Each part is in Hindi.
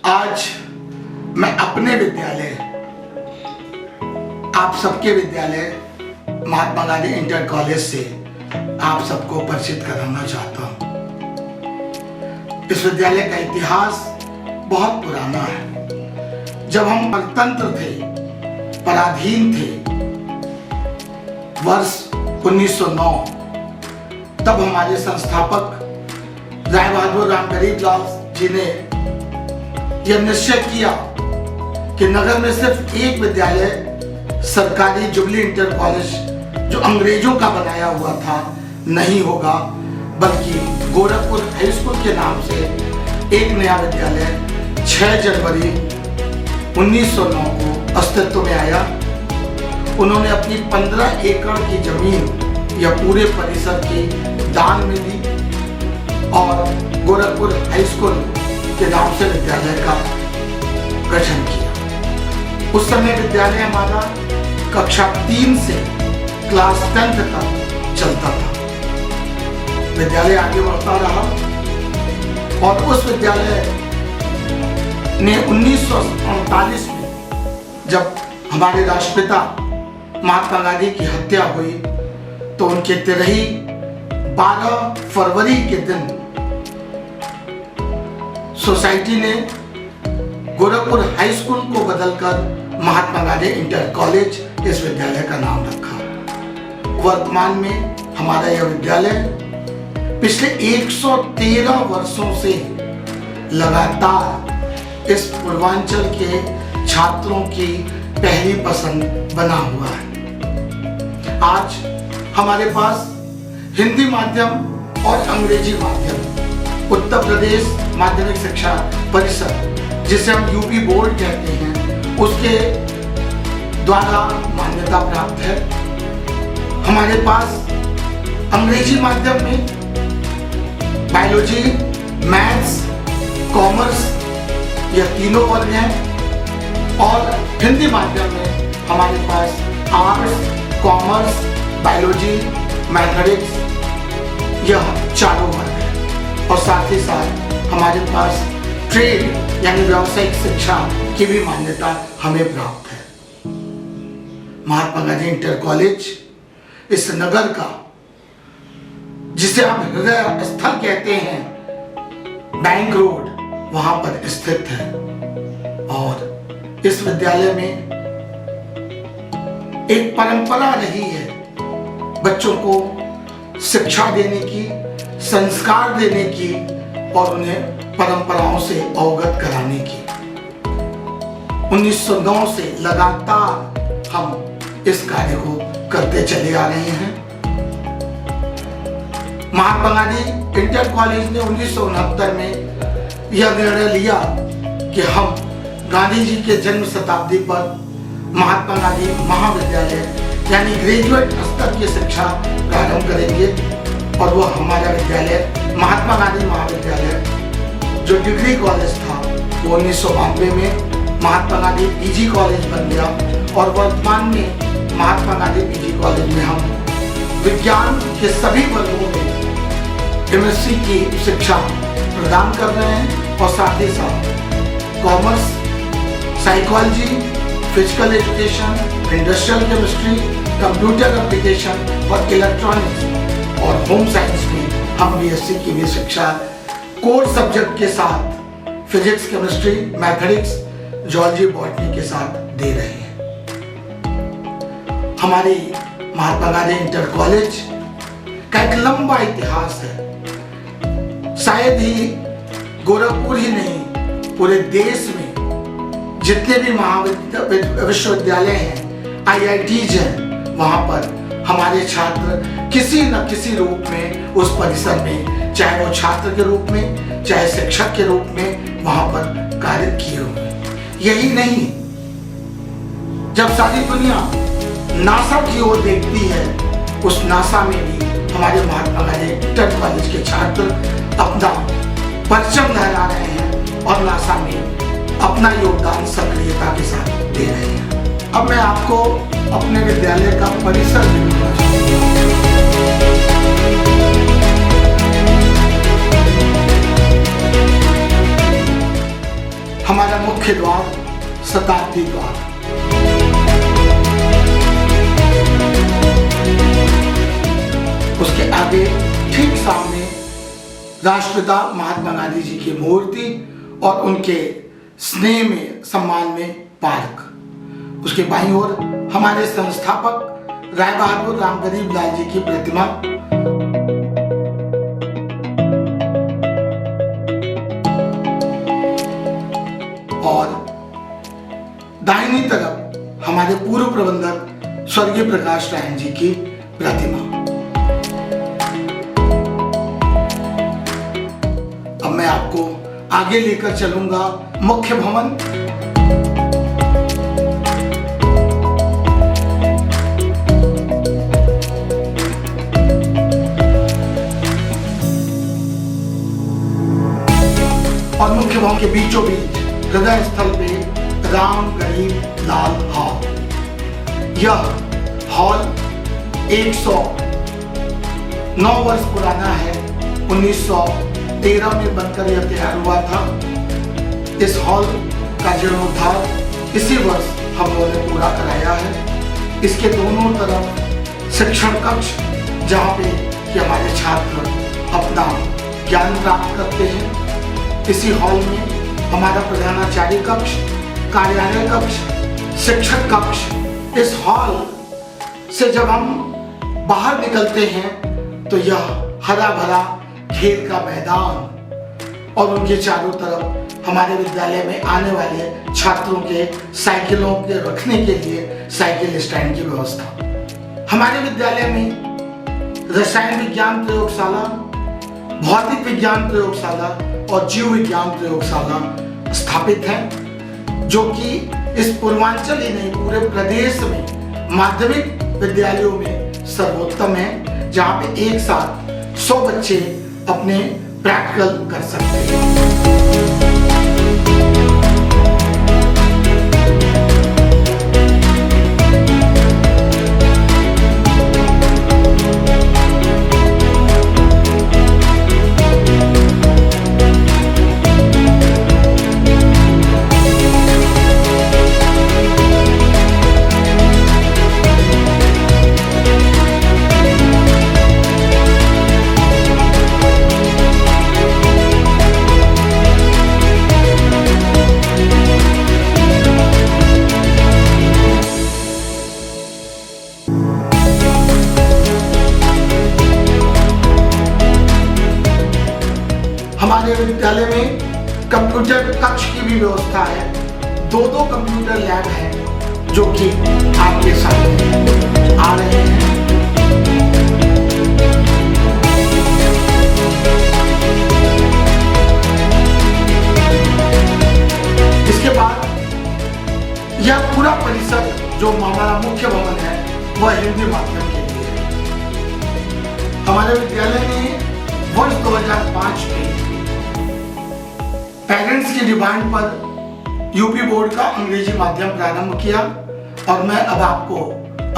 आज मैं अपने विद्यालय, आप सबके विद्यालय महात्मा गांधी इंटर कॉलेज से आप सबको परिचित कराना चाहता हूँ। इस विद्यालय का इतिहास बहुत पुराना है। जब हम परतंत्र थे, पराधीन थे, वर्ष 1909, तब हमारे संस्थापक राय बहादुर राम गरीबलाल जी ने यह निश्चय किया कि नगर में सिर्फ एक विद्यालय सरकारी जुबली इंटर कॉलेज जो अंग्रेजों का बनाया हुआ था नहीं होगा, बल्कि गोरखपुर हाई स्कूल के नाम से एक नया विद्यालय 6 जनवरी 1909 को अस्तित्व में आया। उन्होंने अपनी 15 एकड़ की जमीन या पूरे परिसर की दान में दी और गोरखपुर हाई स्कूल के नाम से विद्यालय का गठन किया। उस समय विद्यालय हमारा कक्षा 3 से क्लास 10 तक चलता था। विद्यालय आगे बढ़ता रहा और उस विद्यालय ने 1948 में जब हमारे राष्ट्रपिता महात्मा गांधी की हत्या हुई तो उनके तिरही 12 फरवरी के दिन सोसाइटी ने गोरखपुर हाई स्कूल को बदलकर महात्मा गांधी इंटर कॉलेज इस विद्यालय का नाम रखा। वर्तमान में हमारा यह विद्यालय पिछले 113 वर्षों से लगातार इस पूर्वांचल के छात्रों की पहली पसंद बना हुआ है। आज हमारे पास हिंदी माध्यम और अंग्रेजी माध्यम उत्तर प्रदेश माध्यमिक शिक्षा परिषद, जिसे हम यूपी बोर्ड कहते हैं, उसके द्वारा मान्यता प्राप्त है। हमारे पास अंग्रेजी माध्यम में बायोलॉजी, मैथ्स, कॉमर्स यह तीनों वर्ग हैं और हिंदी माध्यम में हमारे पास आर्ट्स, कॉमर्स, बायोलॉजी, मैथमेटिक्स यह चारों वर्ग हैं। और साथ ही साथ हमारे पास ट्रेड यानी व्यावसायिक शिक्षा की भी मान्यता हमें प्राप्त है। महात्मा गांधी इंटर कॉलेज इस नगर का, जिसे हम हृदय स्थल कहते हैं, बैंक रोड, वहां पर स्थित है। और इस विद्यालय में एक परंपरा रही है बच्चों को शिक्षा देने की, संस्कार देने की और उन्हें परंपराओं से अवगत कराने की। 1909 से लगातार हम इस कार्य को करते चले आ रहे हैं। महात्मा गांधी इंटर कॉलेज ने 1969 में यह निर्णय लिया कि हम गांधी जी के जन्म शताब्दी पर महात्मा गांधी महाविद्यालय यानी ग्रेजुएट स्तर की शिक्षा प्रारंभ करेंगे और वह हमारा विद्यालय महात्मा गांधी महाविद्यालय जो डिग्री कॉलेज था वो 1992 में महात्मा गांधी पीजी कॉलेज बन गया और वर्तमान में महात्मा गांधी पीजी कॉलेज में हम विज्ञान के सभी वर्गों में केमिस्ट्री की शिक्षा प्रदान कर रहे हैं और साथ ही साथ commerce, psychology, physical education, industrial chemistry, computer application और इलेक्ट्रॉनिक्स और होम साइंस में हम बीएससी की भी शिक्षा कोर सब्जेक्ट के साथ physics, chemistry, mathematics, zoology, botany के साथ दे रहे हैं। हमारी महात्मा गांधी इंटर कॉलेज का एक लंबा इतिहास है। शायद ही गोरखपुर ही नहीं, पूरे देश में जितने भी विश्वविद्यालय हैं, आईआईटीज हैं, वहां पर हमारे छात्र किसी न किसी रूप में उस परिसर में, चाहे वो छात्र के रूप में, चाहे शिक्षक के रूप में, वहां पर कार्य किए हुए। यही नहीं, जब सारी दुनिया नासा की ओर देखती है, उस नासा में भी हमारे महात्मा गांधी इंटर कॉलेज के छात्र अपना परचम लहरा रहे हैं और नासा में अपना योगदान सक्रियता के साथ दे रहे हैं। अब मैं आपको अपने विद्यालय का परिसर दिखाना चाहूँगा। हमारा मुख्य द्वार शताब्दी द्वार। उसके आगे ठीक सामने राष्ट्रपिता महात्मा गांधी जी की मूर्ति और उनके स्नेह में सम्मान में पार्क। उसके बाईं ओर हमारे संस्थापक राय बहादुर राम गरीब लाल जी की प्रतिमा। और दाहिनी तरफ हमारे पूर्व प्रबंधक स्वर्गीय प्रकाश रायन जी की प्रतिमा। अब मैं आपको आगे लेकर चलूंगा मुख्य भवन। और मुख्य भवन के बीचों बीच हृदय स्थल पे राम गरीब लाल हॉल। यह हॉल 109 वर्ष पुराना है। 1913 में बनकर यह तैयार हुआ था। इस हॉल का जीर्णोद्धार इसी वर्ष हम लोगों ने पूरा कराया है। इसके दोनों तरफ शिक्षण कक्ष, जहाँ पे कि हमारे छात्र अपना ज्ञान प्राप्त करते हैं। इसी हॉल में हमारा प्रधानाचार्य कक्ष, कार्यालय कक्ष, शिक्षक कक्ष। इस हॉल से जब हम बाहर निकलते हैं तो यह हरा भरा खेल का मैदान और उनके चारों तरफ हमारे विद्यालय में आने वाले छात्रों के साइकिलों के रखने के लिए साइकिल स्टैंड की व्यवस्था। हमारे विद्यालय में रसायन विज्ञान प्रयोगशाला, भौतिक विज्ञान प्रयोगशाला और जीव विज्ञान प्रयोगशाला स्थापित है, जो कि इस पूर्वांचल ही नहीं पूरे प्रदेश में माध्यमिक विद्यालयों में सर्वोत्तम है, जहाँ पे एक साथ 100 बच्चे अपने प्रैक्टिकल कर सकते हैं। हमारे विद्यालय में कंप्यूटर कक्ष की भी व्यवस्था है। 2 कंप्यूटर लैब हैं, जो कि आपके सामने आ रहे हैं। इसके बाद यह पूरा परिसर जो हमारा मुख्य भवन है वह हिंदी माध्यम के लिए है। हमारे विद्यालय में वर्ष 2005 में पेरेंट्स की डिमांड पर यूपी बोर्ड का अंग्रेजी माध्यम प्रारंभ किया और मैं अब आपको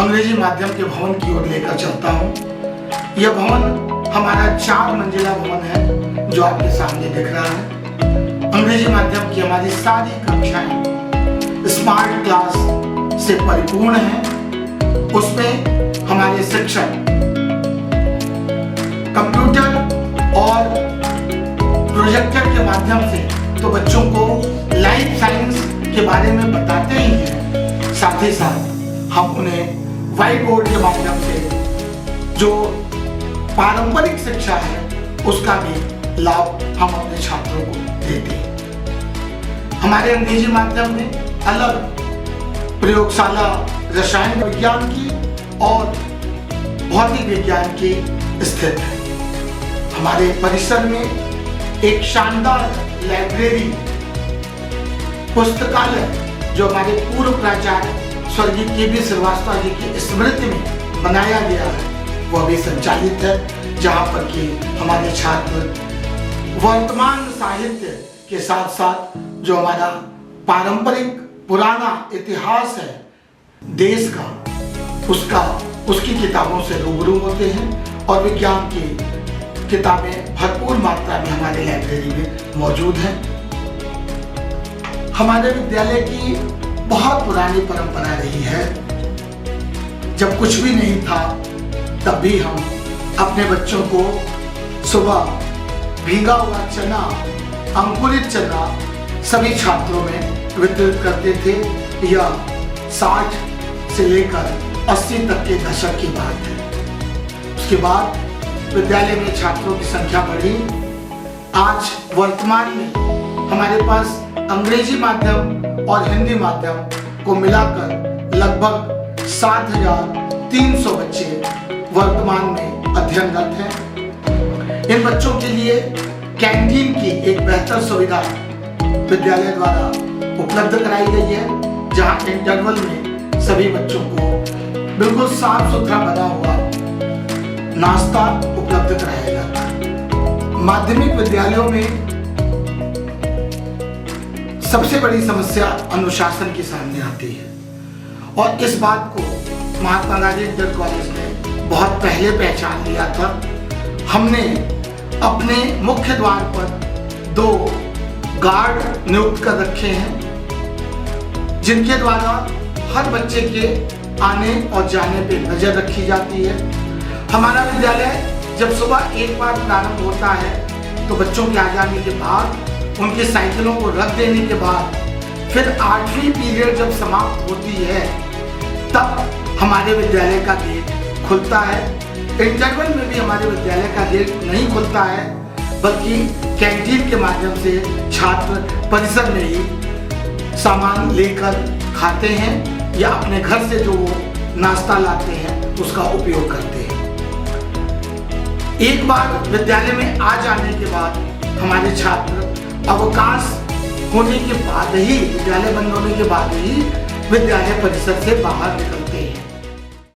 अंग्रेजी माध्यम के भवन की ओर लेकर चलता हूं। यह भवन हमारा 4 मंजिला भवन है, जो आपके सामने दिख रहा है। अंग्रेजी माध्यम की हमारी सारी कक्षाएं स्मार्ट क्लास से परिपूर्ण हैं। उसमें हमारे शिक्षक कंप्यूटर और प्रोजेक्टर के माध्यम से तो बच्चों को लाइफ साइंस के बारे में बताते ही हैं, साथ ही साथ हम उन्हें व्हाइट बोर्ड के माध्यम से जो पारंपरिक शिक्षा है उसका भी लाभ हम अपने छात्रों को देते हैं। हमारे अंग्रेजी माध्यम में अलग प्रयोगशाला रसायन विज्ञान की और भौतिक विज्ञान की स्थित है। हमारे परिसर में एक शानदार लाइब्रेरी पुस्तकालय जो हमारे पूर्व प्राचार्य स्वर्गीय के.बी. श्रीवास्तव जी की स्मृति में बनाया गया है वह भी संचालित है, जहाँ पर कि हमारे छात्र वर्तमान साहित्य के साथ साथ जो हमारा पारंपरिक पुराना इतिहास है देश का उसकी किताबों से रूबरू होते हैं और विज्ञान की किताबें भरपूर मात्रा में हमारे लाइब्रेरी में मौजूद हैं। हमारे विद्यालय की बहुत पुरानी परंपरा रही है। जब कुछ भी नहीं था तब भी हम अपने बच्चों को सुबह भीगा हुआ चना, अंकुरित चना सभी छात्रों में वितरित करते थे। यह 60 से लेकर 80 तक के दशक की बात है। उसके बाद विद्यालय में छात्रों की संख्या बढ़ी। आज वर्तमान में हमारे पास अंग्रेजी माध्यम और हिंदी माध्यम को मिलाकर लगभग 7,300 बच्चे वर्तमान में अध्ययनरत हैं। इन बच्चों के लिए कैंटीन की एक बेहतर सुविधा विद्यालय द्वारा उपलब्ध कराई गई है, जहां इंटरवल में सभी बच्चों को बिल्कुल साफ सुथरा बना हुआ नाश्ता उपलब्ध कराया जाता है। माध्यमिक विद्यालयों में सबसे बड़ी समस्या अनुशासन की सामने आती है और इस बात को महात्मा गांधी इंटर कॉलेज ने बहुत पहले पहचान लिया था। हमने अपने मुख्य द्वार पर 2 गार्ड नियुक्त कर रखे हैं, जिनके द्वारा हर बच्चे के आने और जाने पे नजर रखी जाती है। हमारा विद्यालय जब सुबह एक बार प्रारंभ होता है तो बच्चों के आ जाने के बाद, उनकी साइकिलों को रख देने के बाद, फिर 8वीं पीरियड जब समाप्त होती है तब हमारे विद्यालय का गेट खुलता है। इंटरवल में भी हमारे विद्यालय का गेट नहीं खुलता है, बल्कि कैंटीन के माध्यम से छात्र परिसर में ही सामान लेकर खाते हैं या अपने घर से जो नाश्ता लाते हैं उसका उपयोग करते हैं। एक बार विद्यालय में आ जाने के बाद हमारे छात्र अवकाश होने के बाद ही, विद्यालय बंद होने के बाद ही विद्यालय परिसर से बाहर निकलते हैं।